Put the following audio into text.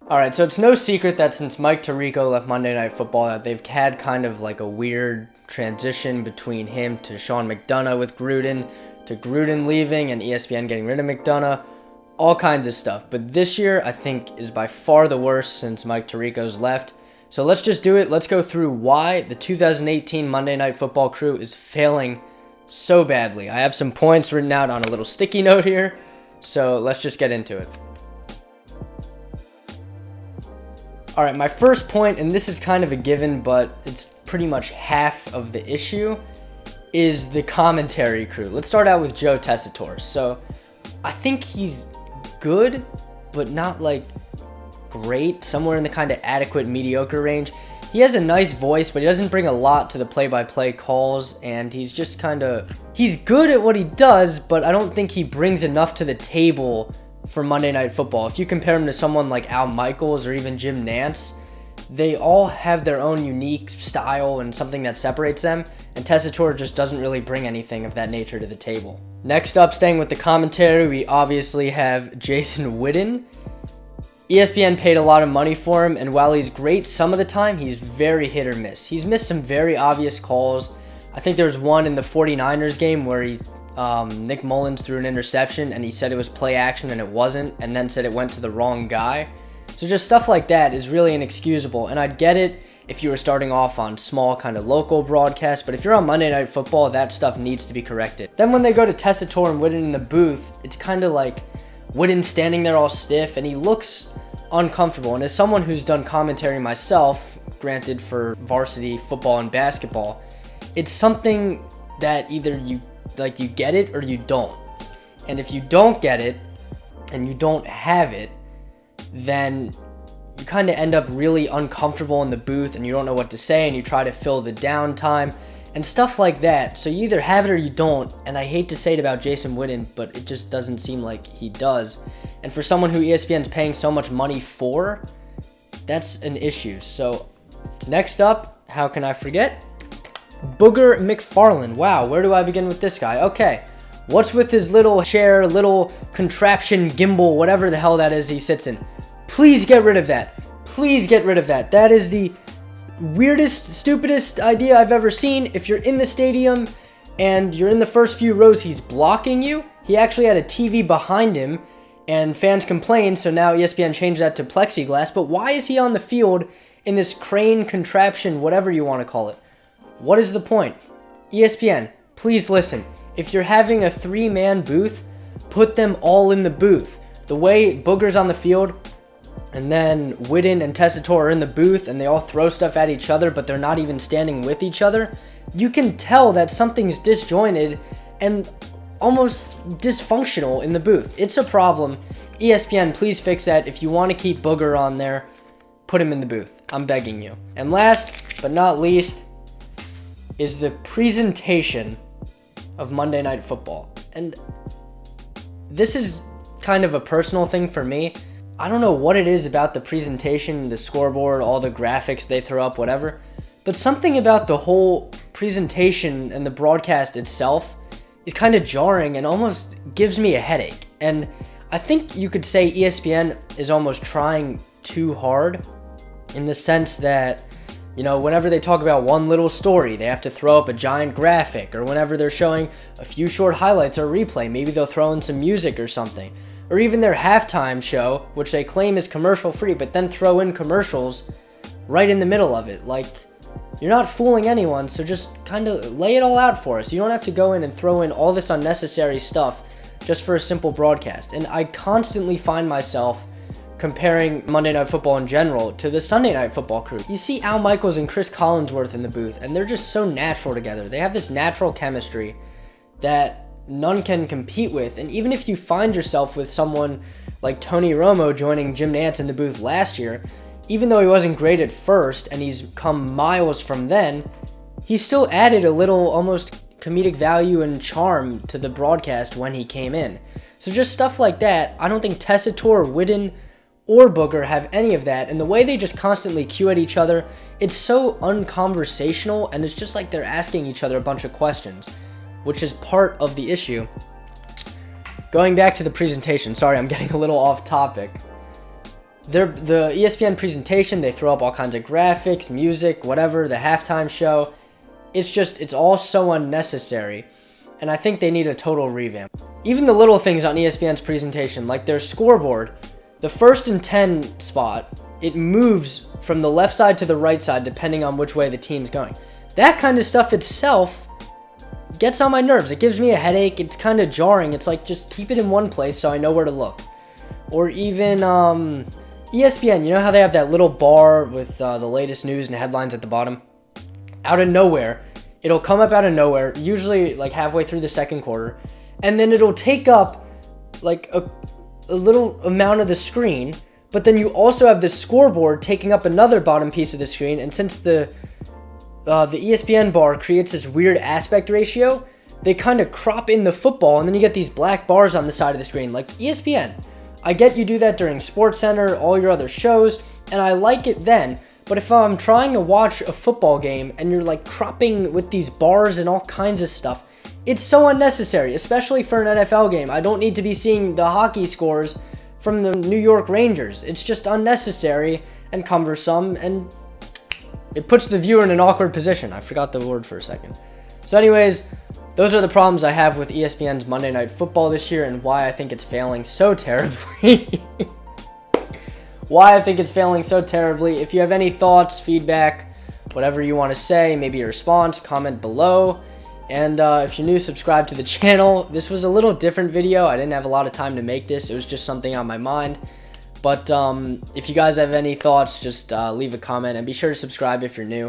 All right, so it's no secret that since Mike Tirico left Monday Night Football, that they've had kind of like a weird transition between him to Sean McDonough with Gruden, to Gruden leaving and ESPN getting rid of McDonough, all kinds of stuff. But this year, I think, is by far the worst since Mike Tirico's left. So let's just do it. Let's go through why the 2018 Monday Night Football crew is failing so badly. I have some points written out on a little sticky note here, so let's just get into it. All right, my first point, and this is kind of a given, but it's pretty much half of the issue, is the commentary crew. Let's start out with Joe Tessitore. So I think he's good, but not like great, somewhere in the kind of adequate mediocre range. He has a nice voice, but he doesn't bring a lot to the play-by-play calls, and he's just he's good at what he does, but I don't think he brings enough to the table for Monday Night Football. If you compare him to someone like Al Michaels or even Jim Nantz, they all have their own unique style and something that separates them, and Tessitore just doesn't really bring anything of that nature to the table. Next up, staying with the commentary, we obviously have Jason Witten. ESPN paid a lot of money for him, and while he's great some of the time, he's very hit or miss. He's missed some very obvious calls. I think there was one in the 49ers game where Nick Mullins threw an interception and he said it was play action and it wasn't, and then said it went to the wrong guy. So just stuff like that is really inexcusable, and I'd get it if you were starting off on small kind of local broadcasts, but if you're on Monday Night Football, that stuff needs to be corrected. Then when they go to Tessitore and Witten in the booth, it's kind of like Witten standing there all stiff, and he looks uncomfortable. And as someone who's done commentary myself, granted for varsity football and basketball, it's something that either you get it or you don't. And if you don't get it and you don't have it, then you kind of end up really uncomfortable in the booth and you don't know what to say, and you try to fill the downtime and stuff like that. So you either have it or you don't, and I hate to say it about Jason Witten, but it just doesn't seem like he does. And for someone who ESPN's paying so much money for, that's an issue. So next up, how can I forget? Booger McFarland. Wow, where do I begin with this guy? Okay, what's with his little chair, little contraption, gimbal, whatever the hell that is he sits in? Please get rid of that. Please get rid of that. That is the weirdest, stupidest idea I've ever seen. If you're in the stadium and you're in the first few rows, he's blocking you. He actually had a TV behind him, and fans complained, so now ESPN changed that to plexiglass. But why is he on the field in this crane contraption, whatever you want to call it? What is the point? ESPN, please listen. If you're having a 3-man booth, put them all in the booth. The way Booger's on the field, and then Witten and Tessitore are in the booth, and they all throw stuff at each other, but they're not even standing with each other, you can tell that something's disjointed and almost dysfunctional in the booth. It's a problem. ESPN, please fix that. If you want to keep Booger on there, put him in the booth. I'm begging you. And last but not least is the presentation of Monday Night Football. And this is kind of a personal thing for me. I don't know what it is about the presentation, the scoreboard, all the graphics they throw up, whatever, but something about the whole presentation and the broadcast itself is kind of jarring and almost gives me a headache. And I think you could say ESPN is almost trying too hard, in the sense that, you know, whenever they talk about one little story, they have to throw up a giant graphic, or whenever they're showing a few short highlights or replay, maybe they'll throw in some music or something. Or even their halftime show, which they claim is commercial free, but then throw in commercials right in the middle of it. Like, you're not fooling anyone, so just kind of lay it all out for us. You don't have to go in and throw in all this unnecessary stuff just for a simple broadcast. And I constantly find myself comparing Monday Night Football in general to the Sunday Night Football crew. You see Al Michaels and Chris Collinsworth in the booth, and they're just so natural together. They have this natural chemistry that none can compete with. And even if you find yourself with someone like Tony Romo joining Jim Nantz in the booth last year, even though he wasn't great at first and he's come miles from then, he still added a little almost comedic value and charm to the broadcast when he came in. So just stuff like that. I don't think Tessitore, Witten, or Booger have any of that, and the way they just constantly cue at each other, it's so unconversational, and it's just like they're asking each other a bunch of questions, which is part of the issue. Going back to the presentation, sorry, I'm getting a little off topic. the ESPN presentation, they throw up all kinds of graphics, music, whatever, the halftime show. It's all so unnecessary. And I think they need a total revamp. Even the little things on ESPN's presentation, like their scoreboard, the 1st and 10 spot, it moves from the left side to the right side depending on which way the team's going. That kind of stuff itself gets on my nerves. It gives me a headache. It's kind of jarring. It's like, just keep it in one place so I know where to look. Or even ESPN, you know how they have that little bar with the latest news and headlines at the bottom? Out of nowhere, it'll come up out of nowhere, usually like halfway through the second quarter, and then it'll take up like a little amount of the screen, but then you also have the scoreboard taking up another bottom piece of the screen, and since the ESPN bar creates this weird aspect ratio, they kind of crop in the football, and then you get these black bars on the side of the screen, like ESPN. I get you do that during SportsCenter, all your other shows, and I like it then. But if I'm trying to watch a football game and you're like cropping with these bars and all kinds of stuff, it's so unnecessary, especially for an NFL game. I don't need to be seeing the hockey scores from the New York Rangers. It's just unnecessary and cumbersome, and it puts the viewer in an awkward position. I forgot the word for a second. So anyways, those are the problems I have with ESPN's Monday Night Football this year and why I think it's failing so terribly. If you have any thoughts, feedback, whatever you want to say, maybe a response, comment below. And if you're new, subscribe to the channel. This was a little different video. I didn't have a lot of time to make this. It was just something on my mind. But if you guys have any thoughts, just leave a comment and be sure to subscribe if you're new.